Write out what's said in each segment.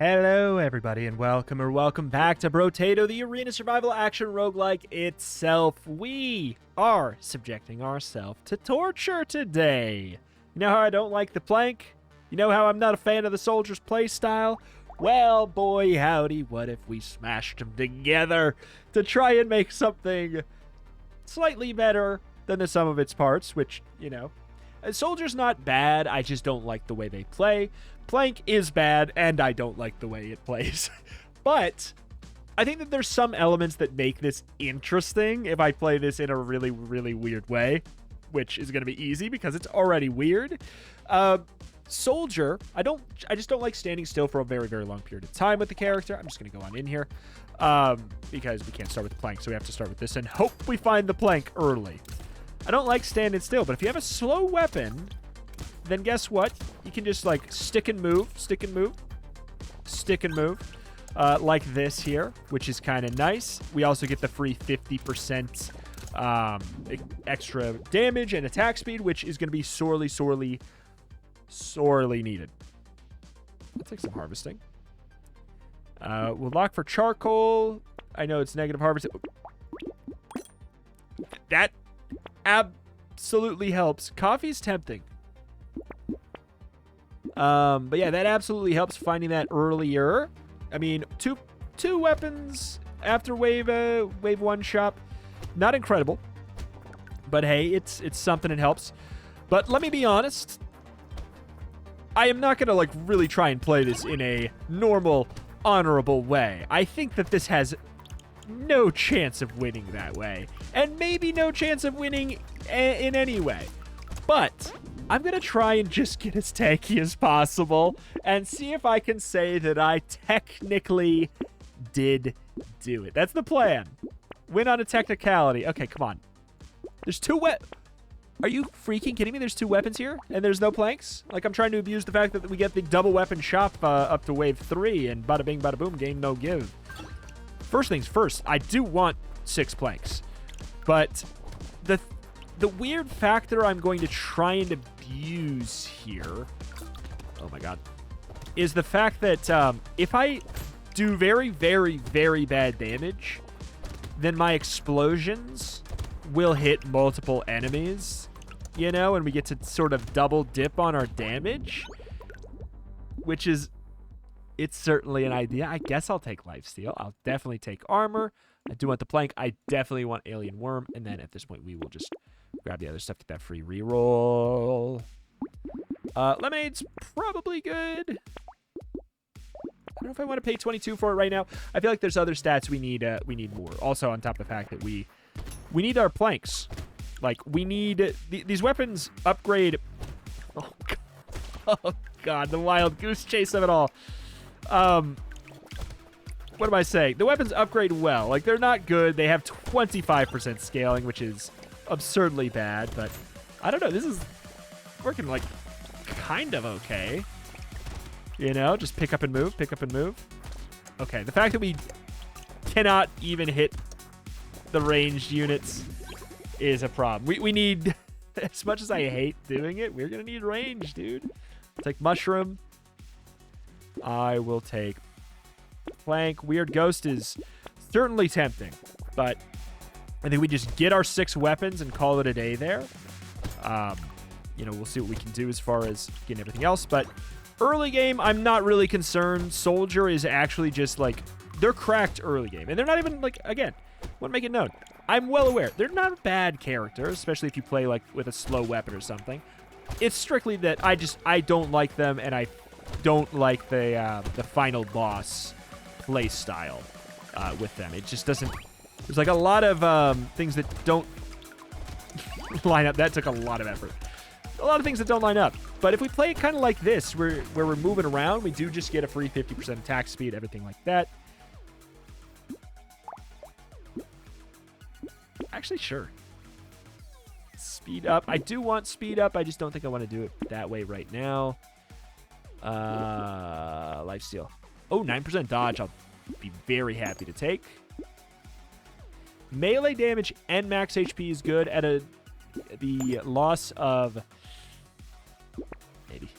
Hello, everybody, and welcome back to Brotato, the arena survival action roguelike itself. We are subjecting ourselves to torture today. You know how I don't like the plank? You know how I'm not a fan of the soldier's playstyle? Well, boy, howdy, what if we smashed them together to try and make something slightly better than the sum of its parts, which, you know, a soldier's not bad, I just don't like the way they play. Plank is bad, and I don't like the way it plays. But I think that there's some elements that make this interesting if I play this in a really, really weird way, which is going to be easy because it's already weird. Soldier, I just don't like standing still for a very, very long period of time with the character. I'm just going to go on in here because we can't start with the plank, so we have to start with this and hope we find the plank early. I don't like standing still, but if you have a slow weapon, then guess what? You can just, like, stick and move, like this here, which is kind of nice. We also get the free 50% extra damage and attack speed, which is going to be sorely needed. I'll take some harvesting. We'll lock for charcoal. I know it's negative harvesting. That absolutely helps. Coffee's tempting. But yeah, that absolutely helps finding that earlier. I mean, two weapons after wave one shop. Not incredible. But hey, it's something that helps. But let me be honest. I am not going to, like, really try and play this in a normal, honorable way. I think that this has no chance of winning that way. And maybe no chance of winning in any way. But I'm going to try and just get as tanky as possible and see if I can say that I technically did do it. That's the plan. Win on a technicality. Okay, come on. There's two Are you freaking kidding me? There's two weapons here and there's no planks? Like, I'm trying to abuse the fact that we get the double weapon shop up to wave 3 and bada bing, bada boom, gain no give. First things first, I do want 6 planks. But the weird factor I'm going to try and abuse here, oh my god, is the fact that if I do very, very, very bad damage, then my explosions will hit multiple enemies, you know, and we get to sort of double dip on our damage, which is, it's certainly an idea. I guess I'll take lifesteal. I'll definitely take armor. I do want the plank. I definitely want alien worm, and then at this point we will just grab the other stuff, get that free reroll. Lemonade's probably good. I don't know if I want to pay 22 for it right now. I feel like there's other stats we need more. Also, on top of the fact that we need our planks. Like, we need these weapons upgrade. Oh god, the wild goose chase of it all. What am I saying? The weapons upgrade well. Like, they're not good. They have 25% scaling, which is absurdly bad, but I don't know. This is working, like, kind of okay. You know, just pick up and move, pick up and move. Okay, the fact that we cannot even hit the ranged units is a problem. We need, as much as I hate doing it, we're going to need range, dude. I'll take mushroom. I will take plank. Weird ghost is certainly tempting, but I think we just get our 6 weapons and call it a day there. You know, we'll see what we can do as far as getting everything else, but early game, I'm not really concerned. Soldier is actually just, like, they're cracked early game, and they're not even, like, again, I want to make it known. I'm well aware. They're not a bad character, especially if you play, like, with a slow weapon or something. It's strictly that I don't like them, and I don't like the final boss play style with them. It just doesn't. There's like a lot of things that don't line up. That took a lot of effort. A lot of things that don't line up. But if we play it kind of like this, where we're moving around, we do just get a free 50% attack speed, everything like that. Actually, sure. Speed up. I do want speed up. I just don't think I want to do it that way right now. Lifesteal. Oh, 9% dodge. I'll be very happy to take. Melee damage and max HP is good at the loss of maybe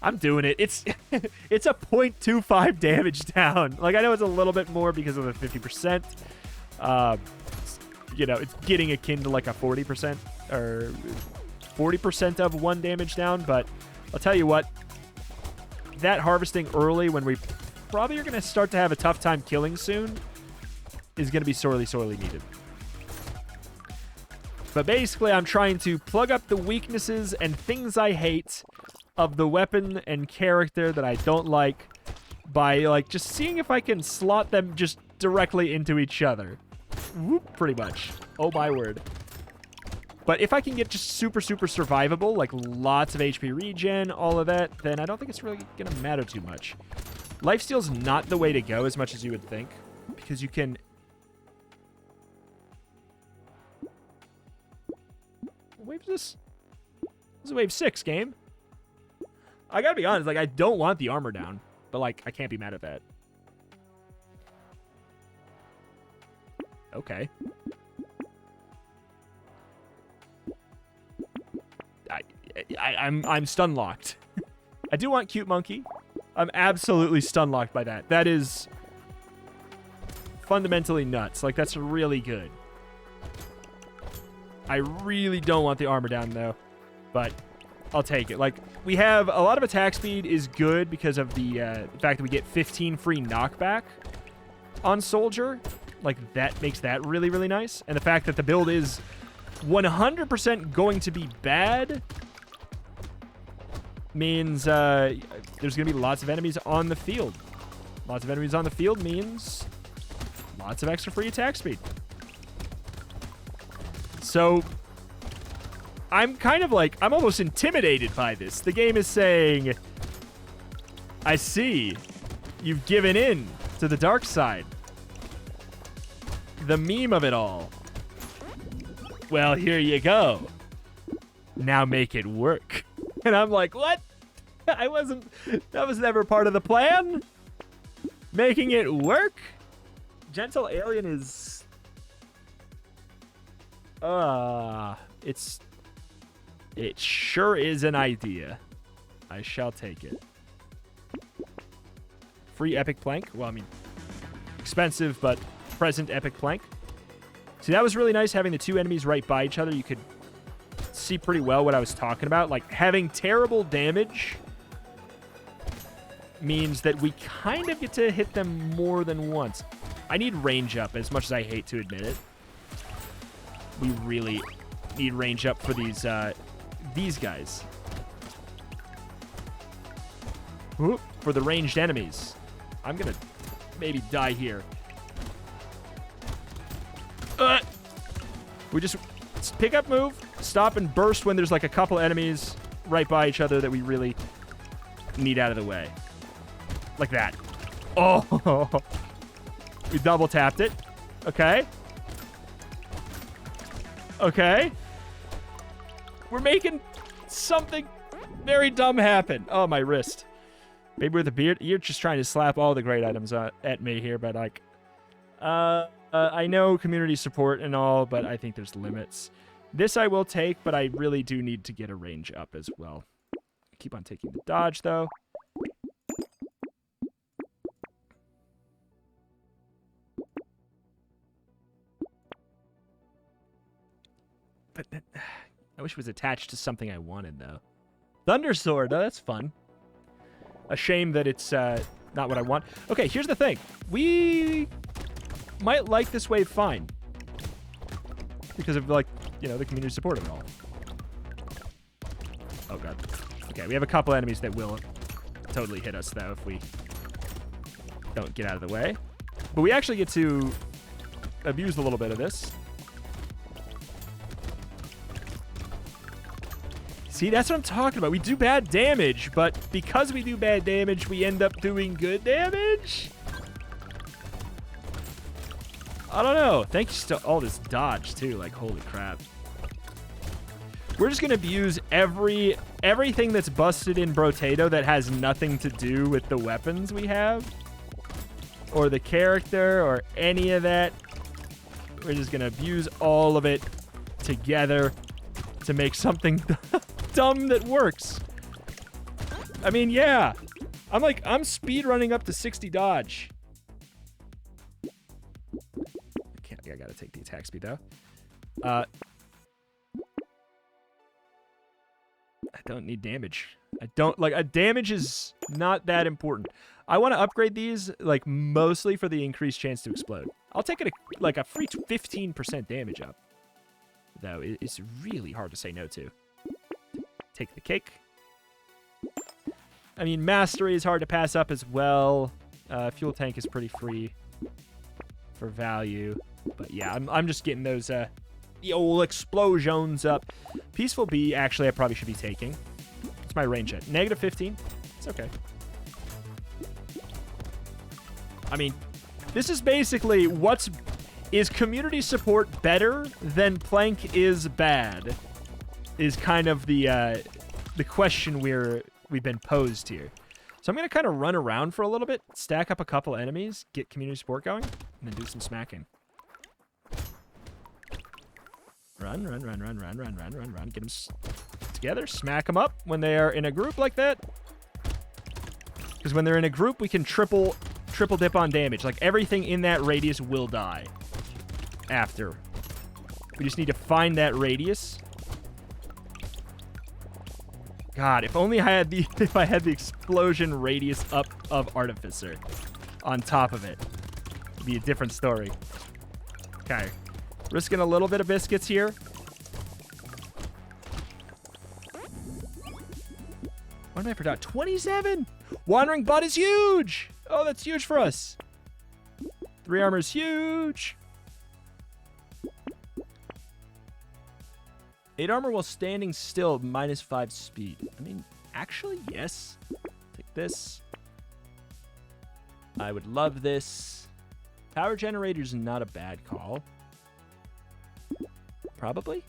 I'm doing it. It's it's a 0.25 damage down. Like, I know it's a little bit more because of the 50%. You know, it's getting akin to like a 40% or 40% of 1 damage down. But I'll tell you what, that harvesting early when we probably are going to start to have a tough time killing soon is going to be sorely, sorely needed. But basically, I'm trying to plug up the weaknesses and things I hate of the weapon and character that I don't like by, like, just seeing if I can slot them just directly into each other. Whoop, pretty much. Oh, my word. But if I can get just super, super survivable, like lots of HP regen, all of that, then I don't think it's really going to matter too much. Lifesteal's not the way to go as much as you would think, because you can... What wave is this? This is wave 6, game. I gotta be honest, like, I don't want the armor down, but, like, I can't be mad at that. Okay. I'm stun locked. I do want cute monkey. I'm absolutely stun locked by that. That is fundamentally nuts. Like, that's really good. I really don't want the armor down though, but I'll take it. Like, we have a lot of attack speed is good because of the fact that we get 15 free knockback on soldier. Like, that makes that really, really nice. And the fact that the build is 100% going to be bad means there's going to be lots of enemies on the field. Lots of enemies on the field means lots of extra free attack speed. So I'm kind of like, I'm almost intimidated by this. The game is saying, I see, you've given in to the dark side. The meme of it all. Well, here you go. Now make it work. And I'm like, what? That was never part of the plan. Making it work? Gentle Alien is... It sure is an idea. I shall take it. Free epic plank. Well, I mean, expensive, but present epic plank. See, that was really nice having the two enemies right by each other. You could see pretty well what I was talking about. Like, having terrible damage means that we kind of get to hit them more than once. I need range up, as much as I hate to admit it. We really need range up for these guys. Ooh, for the ranged enemies. I'm gonna maybe die here. We just pick up, move, stop, and burst when there's like a couple enemies right by each other that we really need out of the way. Like that. Oh, we double tapped it. Okay. Okay. We're making something very dumb happen. Oh, my wrist. Maybe with a beard. You're just trying to slap all the great items at me here, but like, I know community support and all, but I think there's limits. This I will take, but I really do need to get a range up as well. Keep on taking the dodge, though. But I wish it was attached to something I wanted, though. Thunder Sword. Oh, that's fun. A shame that it's not what I want. Okay, here's the thing. We might like this wave fine. Because of, like, you know, the community support of it all. Oh, God. Okay, we have a couple enemies that will totally hit us, though, if we don't get out of the way. But we actually get to abuse a little bit of this. See, that's what I'm talking about. We do bad damage, but because we do bad damage, we end up doing good damage? I don't know. Thanks to all this dodge, too. Like, holy crap. We're just going to abuse everything that's busted in Brotato that has nothing to do with the weapons we have. Or the character, or any of that. We're just going to abuse all of it together to make something dumb that works. I mean, yeah. I'm speed running up to 60 dodge. I gotta take the attack speed though. I don't need damage. Damage is not that important. I want to upgrade these like mostly for the increased chance to explode. I'll take it a free 15% damage up. Though it's really hard to say no to. Take the cake. I mean, mastery is hard to pass up as well. Fuel tank is pretty free for value. But yeah, I'm just getting those the old explosions up. Peaceful Bee, actually, I probably should be taking. What's my range at? Negative 15. It's okay. I mean, this is basically is community support better than Plank is bad? Is kind of the question we've been posed here. So I'm gonna kind of run around for a little bit, stack up a couple enemies, get community support going, and then do some smacking. Run. Get them together, smack them up when they are in a group like that. Because when they're in a group, we can triple dip on damage. Like, everything in that radius will die after. We just need to find that radius. God, if only I had if I had the explosion radius up of Artificer on top of it. It'd be a different story. Okay. Risking a little bit of biscuits here. What am I for? 27! Wandering Butt is huge! Oh, that's huge for us. 3 armor is huge. 8 armor while standing still, -5 speed. I mean, actually, yes. Take this. I would love this. Power generator's not a bad call. Probably.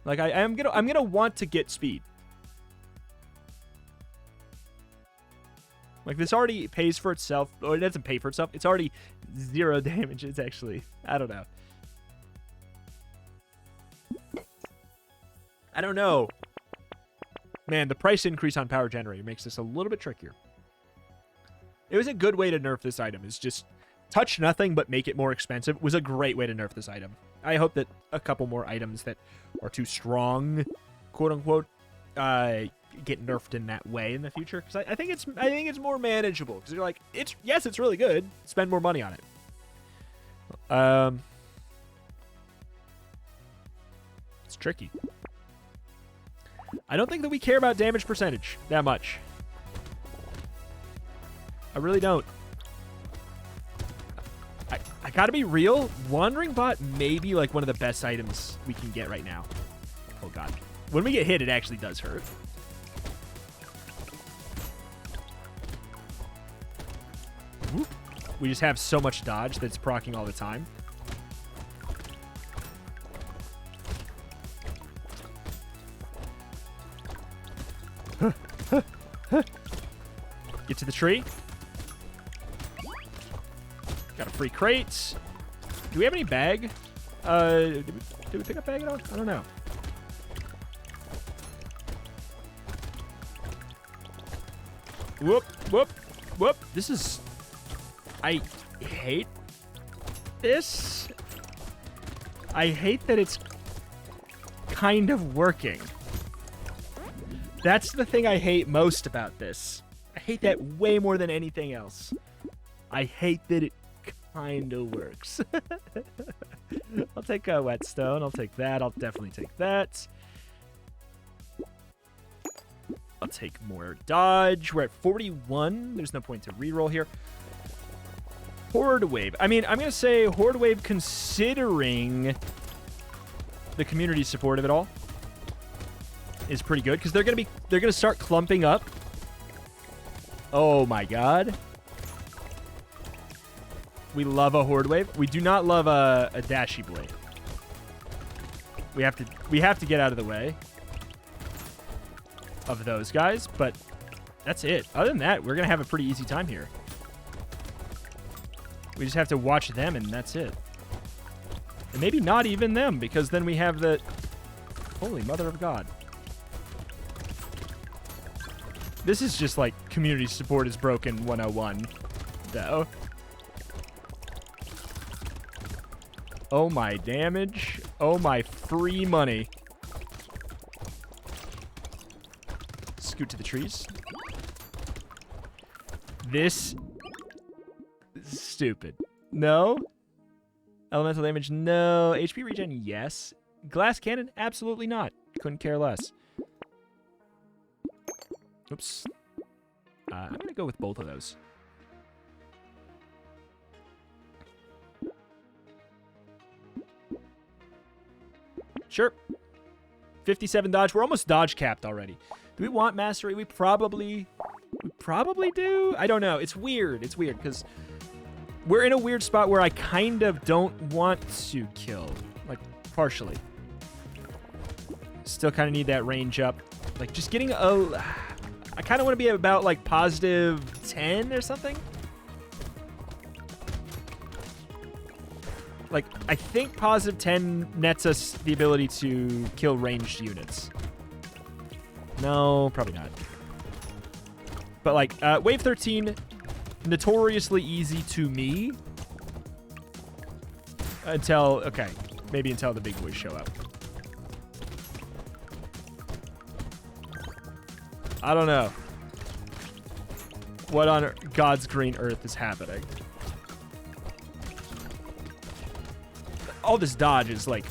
Like, I'm gonna want to get speed. Like, this already pays for itself. Or it doesn't pay for itself. It's already 0 damage. It's actually, I don't know. I don't know. Man, the price increase on power generator makes this a little bit trickier. It was a good way to nerf this item. It's just touch nothing but make it more expensive was a great way to nerf this item. I hope that a couple more items that are too strong, quote unquote, get nerfed in that way in the future. Because I think it's more manageable. Because you're like, it's really good. Spend more money on it. It's tricky. I don't think that we care about damage percentage that much. I really don't. I gotta be real. Wandering Bot may be like one of the best items we can get right now. Oh god. When we get hit, it actually does hurt. Whoop. We just have so much dodge that's proccing all the time. Get to the tree. Got a free crate. Do we have any bag? Did we pick up bag at all? I don't know. Whoop, whoop, whoop. This is... I hate this. I hate that it's kind of working. That's the thing I hate most about this. I hate that way more than anything else. I hate that it kind of works. I'll take a whetstone. I'll take that. I'll definitely take that. I'll take more dodge. We're at 41. There's no point to reroll here. Horde Wave. I mean, I'm going to say Horde Wave considering the community support of it all is pretty good because they're going to start clumping up. Oh my god. We love a Horde Wave. We do not love a Dashy Blade. We have to get out of the way of those guys, but that's it. Other than that, we're going to have a pretty easy time here. We just have to watch them, and that's it. And maybe not even them, because then we have the... Holy Mother of God. This is just like community support is broken 101, though. Oh my damage. Oh my free money. Scoot to the trees. This is stupid. No. Elemental damage, no. HP regen, yes. Glass cannon, absolutely not. Couldn't care less. Oops. I'm going to go with both of those. Sure. 57 dodge. We're almost dodge capped already. Do we want mastery? We probably do. I don't know. It's weird. It's weird because we're in a weird spot where I kind of don't want to kill. Like, partially. Still kind of need that range up. Like, just getting a... I kind of want to be about, like, positive 10 or something. Like, I think positive 10 nets us the ability to kill ranged units. No, probably not. But, like, wave 13, notoriously easy to me. Until, okay, maybe until the big boys show up. I don't know. What on God's green earth is happening? All this dodge is like...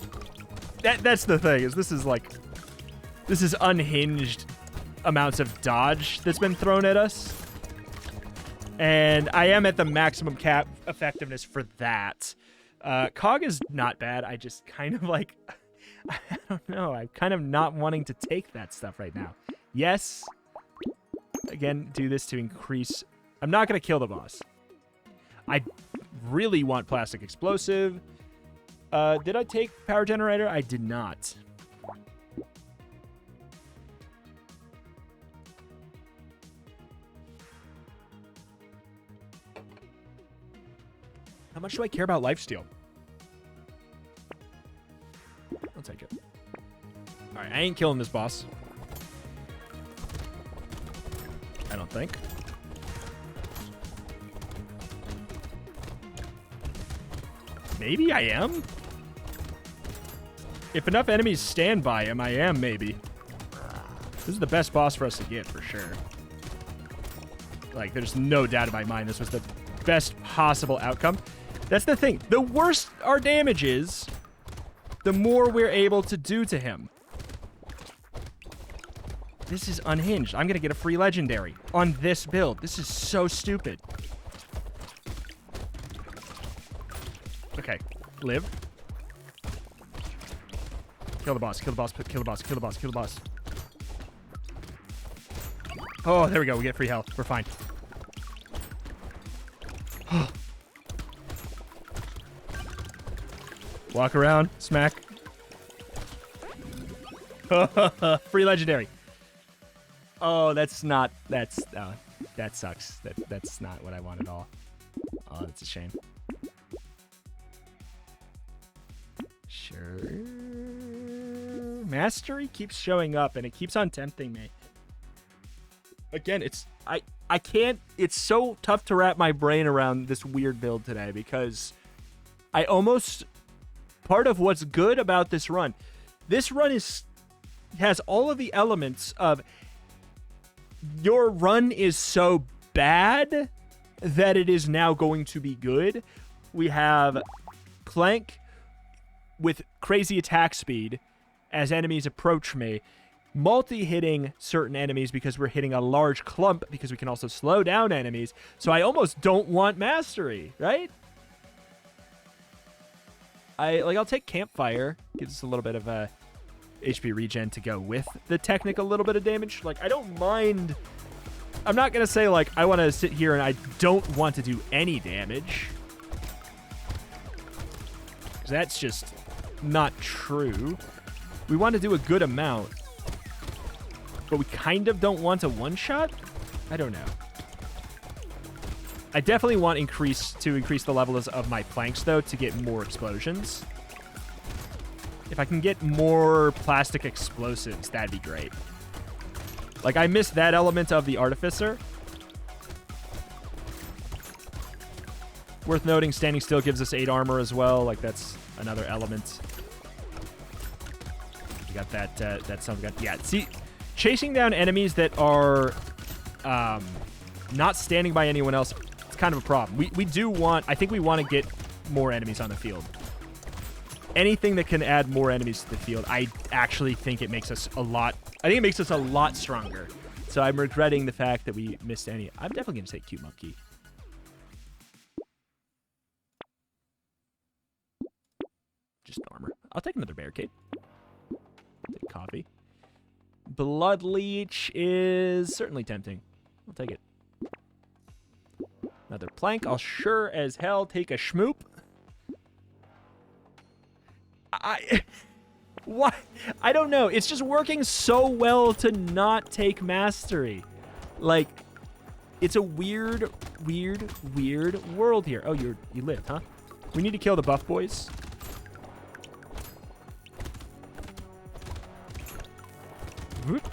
That's the thing, is this is like... This is unhinged amounts of dodge that's been thrown at us. And I am at the maximum cap effectiveness for that. Cog is not bad. I just kind of like... I don't know. I'm kind of not wanting to take that stuff right now. Yes. Again, do this to increase... I'm not going to kill the boss. I really want plastic explosive. Did I take power generator? I did not. How much do I care about lifesteal? I'll take it. All right, I ain't killing this boss. I don't think. Maybe I am? If enough enemies stand by him, I am, maybe. This is the best boss for us to get, for sure. Like, there's no doubt in my mind this was the best possible outcome. That's the thing. The worse our damage is, the more we're able to do to him. This is unhinged. I'm going to get a free legendary on this build. This is so stupid. Okay. Live. Kill the boss. Kill the boss. Kill the boss. Kill the boss. Kill the boss. Oh, there we go. We get free health. We're fine. Walk around. Smack. Free legendary. Oh, that's not... That's... that sucks. That's not what I want at all. Oh, that's a shame. Sure. Mastery keeps showing up, and it keeps on tempting me. Again, it's... I can't... It's so tough to wrap my brain around this weird build today, because I almost... Part of what's good about this run has all of the elements of your run is so bad that it is now going to be good. We have Plank with crazy attack speed as enemies approach me, multi-hitting certain enemies because we're hitting a large clump because we can also slow down enemies. So I almost don't want mastery, right? I'll take Campfire. Gives us a little bit of a HP regen to go with the technical little bit of damage. Like, I don't mind. I'm not going to say, like, I want to sit here and I don't want to do any damage. Because that's just not true. We want to do a good amount. But we kind of don't want a one-shot? I don't know. I definitely want to increase the levels of my planks, though, to get more explosions. If I can get more plastic explosives, that'd be great. Like, I missed that element of the Artificer. Worth noting, standing still gives us 8 armor as well. Like, that's another element. You got that sound gun. Yeah, see, chasing down enemies that are not standing by anyone else, it's kind of a problem. We do want, I think we want to get more enemies on the field. Anything that can add more enemies to the field, I actually think it makes us a lot, I think it makes us a lot stronger. So I'm regretting the fact that we missed any. I'm definitely going to say Cute Monkey. Just armor. I'll take another barricade. Take coffee. Blood Leech is certainly tempting. I'll take it. Another plank. I'll sure as hell take a schmoop. What? I don't know. It's just working so well to not take mastery. Like, it's a weird world here. Oh, you lived, huh? We need to kill the buff boys. Whoop.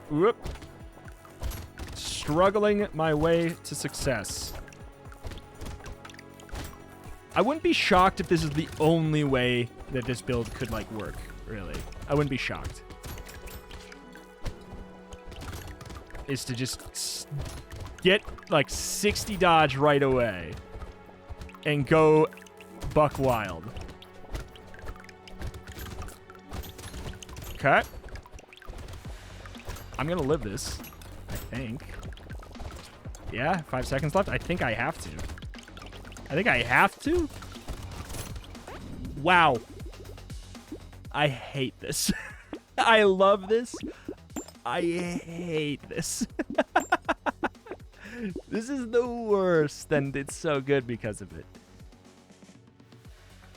Whoop. Struggling my way to success. I wouldn't be shocked if this is the only way that this build could, like, work, really. I wouldn't be shocked. Is to just get, like, 60 dodge right away and go buck wild. Okay. I'm gonna live this, I think. Yeah, 5 seconds left. I think I have to. I think I have to? Wow. I hate this. I love this. I hate this. This is the worst, and it's so good because of it.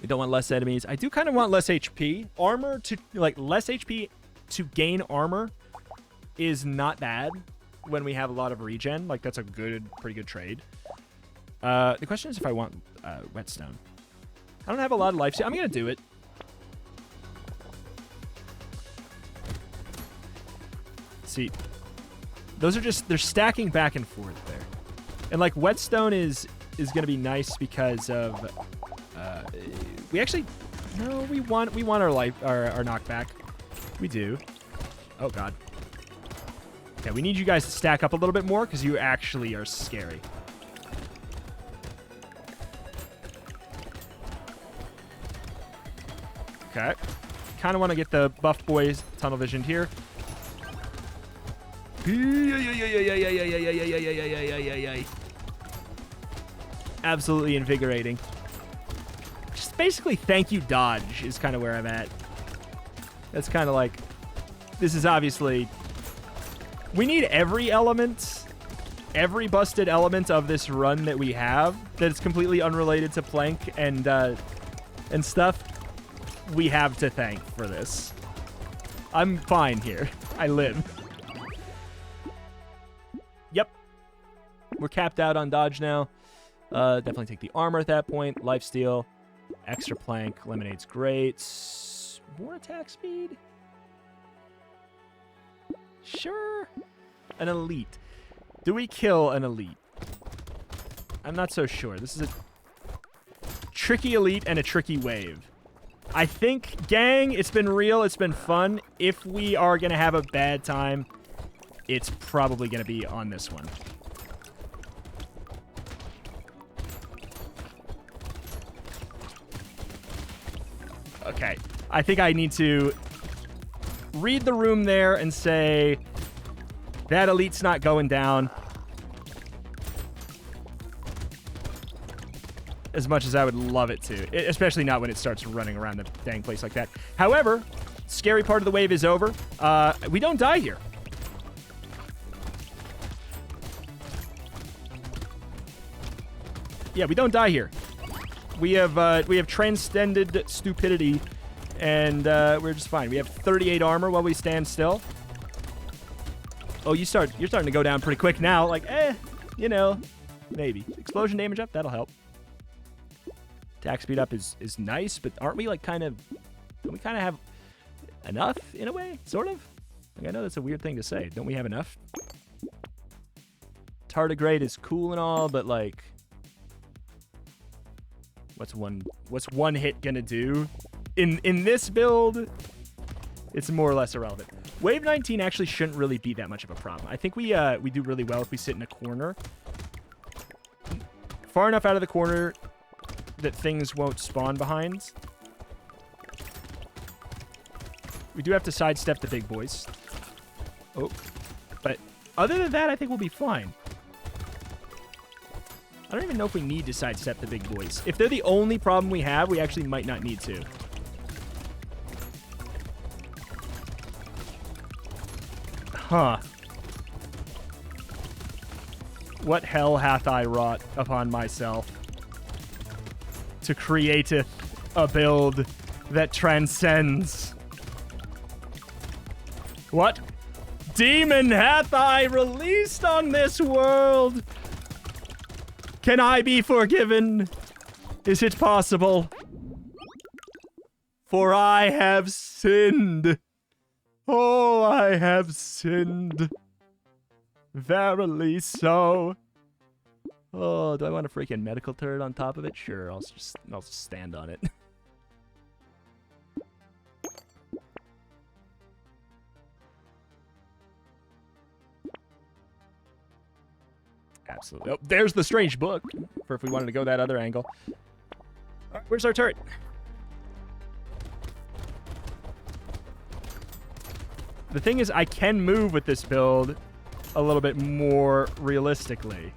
We don't want less enemies. I do kind of want less HP. Armor to, like, less HP to gain armor is not bad when we have a lot of regen. Like, that's a pretty good trade. The question is if I want whetstone. I don't have a lot of life. I'm going to do it. See, those are just, they're stacking back and forth there. And, like, whetstone is going to be nice because of, we actually, no, we want our life, our knockback. We do. Oh, God. Okay, we need you guys to stack up a little bit more because you actually are scary. Okay. Kind of want to get the buff boys tunnel visioned here. Absolutely invigorating. Just basically thank you dodge is kind of where I'm at. That's kind of like, this is obviously, we need every element, every busted element of this run that we have that's completely unrelated to plank and stuff. We have to thank for this. I'm fine here. I live. Yep. We're capped out on dodge now. Definitely take the armor at that point. Lifesteal. Extra plank. Lemonade's great. More attack speed? Sure. An elite. Do we kill an elite? I'm not so sure. This is a tricky elite and a tricky wave. I think, gang, it's been real. It's been fun. If we are going to have a bad time, it's probably going to be on this one. Okay. I think I need to read the room there and say, that elite's not going down. As much as I would love it to. Especially not when it starts running around the dang place like that. However, scary part of the wave is over. We don't die here. Yeah, we don't die here. We have transcended stupidity, and we're just fine. We have 38 armor while we stand still. Oh, you're starting to go down pretty quick now. Like, you know, maybe. Explosion damage up, that'll help. Attack speed up is nice, but aren't we like kind of... Don't we kind of have... enough in a way, sort of. Like, I know that's a weird thing to say. Don't we have enough? Tardigrade is cool and all, but like, what's one hit gonna do? In this build, it's more or less irrelevant. Wave 19 actually shouldn't really be that much of a problem. I think we do really well if we sit in a corner. Far enough out of the corner that things won't spawn behind. We do have to sidestep the big boys. Oh. But other than that, I think we'll be fine. I don't even know if we need to sidestep the big boys. If they're the only problem we have, we actually might not need to. Huh. What hell hath I wrought upon myself to createth a build that transcends? What demon hath I released on this world? Can I be forgiven? Is it possible? For I have sinned. Oh, I have sinned. Verily so. Oh, do I want a freaking medical turret on top of it? Sure, I'll just stand on it. Absolutely. Oh, there's the strange book for if we wanted to go that other angle. All right, where's our turret? The thing is, I can move with this build a little bit more realistically.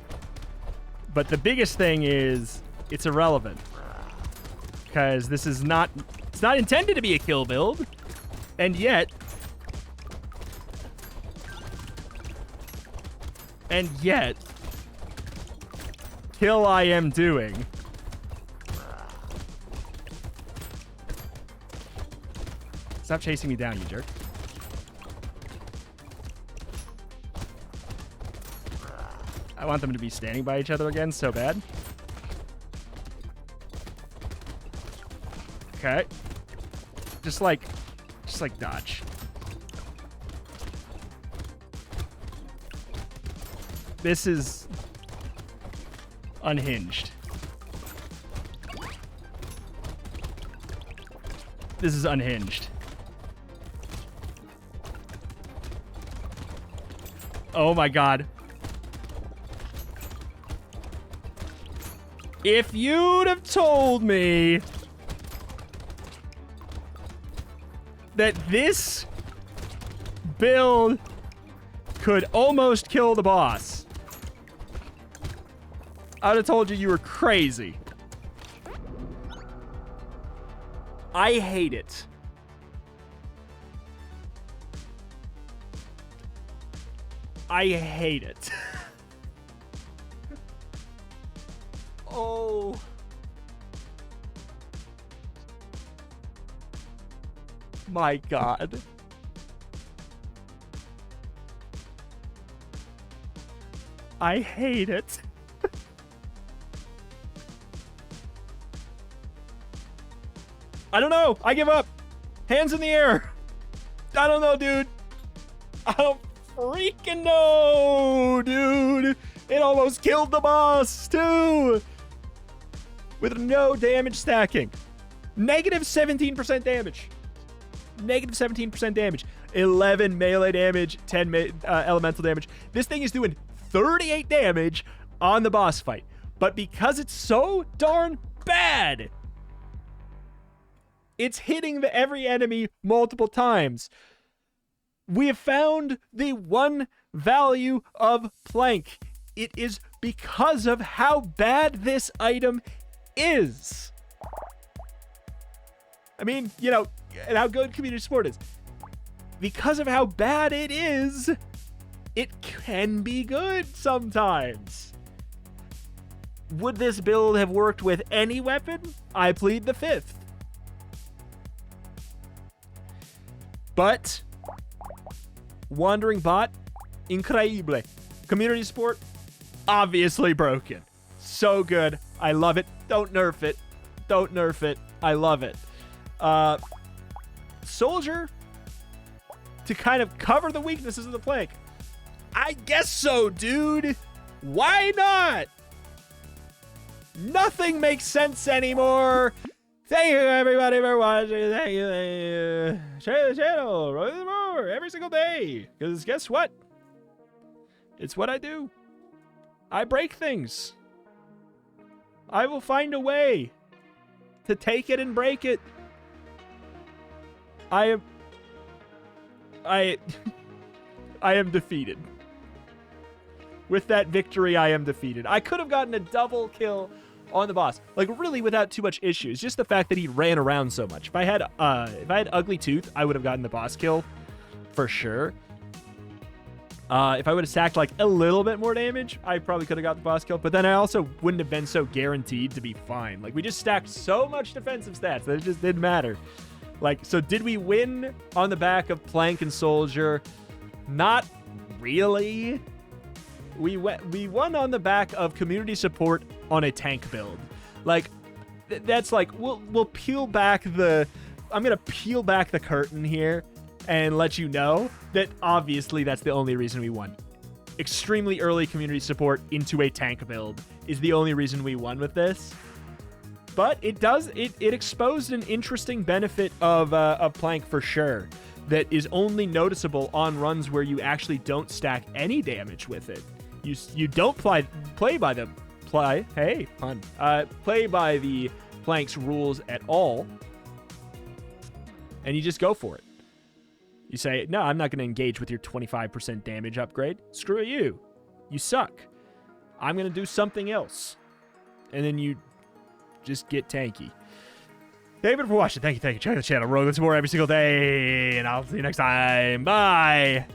But the biggest thing is, it's irrelevant. Because this is not... It's not intended to be a kill build. And yet... Kill I am doing. Stop chasing me down, you jerk. I want them to be standing by each other again so bad. Okay. Just like dodge. This is unhinged. This is unhinged. Oh my god. If you'd have told me that this build could almost kill the boss, I would have told you were crazy. I hate it. I hate it. Oh. My god. I hate it. I don't know. I give up. Hands in the air. I don't know, dude. I don't freaking know, dude. It almost killed the boss, too. With no damage stacking. Negative 17% damage. Negative 17% damage. 11 melee damage, 10 elemental damage. This thing is doing 38 damage on the boss fight. But because it's so darn bad, it's hitting every enemy multiple times. We have found the one value of Plank. It is because of how bad this item is. I mean, you know, and how good community support is. Because of how bad it is, it can be good sometimes. Would this build have worked with any weapon? I plead the fifth. But Wandering Bot, increíble. Community support, obviously broken. So good. I love it. Don't nerf it. Don't nerf it. I love it. Soldier, to kind of cover the weaknesses of the plank. I guess so, dude. Why not? Nothing makes sense anymore. Thank you, everybody, for watching. Thank you. Share the channel. Roll more every single day. Because guess what? It's what I do. I break things. I will find a way to take it and break it. I am defeated. With that victory, I am defeated. I could have gotten a double kill on the boss, like really without too much issues. Just the fact that he ran around so much. If I had Ugly Tooth, I would have gotten the boss kill for sure. If I would have stacked like a little bit more damage, I probably could have got the boss kill. But then I also wouldn't have been so guaranteed to be fine. Like we just stacked so much defensive stats that it just didn't matter. Like, so did we win on the back of Plank and Soldier? Not really. We won on the back of community support on a tank build. Like, that's like, we'll peel back the... I'm going to peel back the curtain here and let you know that obviously that's the only reason we won. Extremely early community support into a tank build is the only reason we won with this. But it exposed an interesting benefit of Plank for sure that is only noticeable on runs where you actually don't stack any damage with it. You don't play by the Plank's rules at all, and you just go for it. You say, no, I'm not going to engage with your 25% damage upgrade. Screw you. You suck. I'm going to do something else. And then you just get tanky. Thank you for watching. Thank you. Check out the channel. Roll this more every single day, and I'll see you next time. Bye.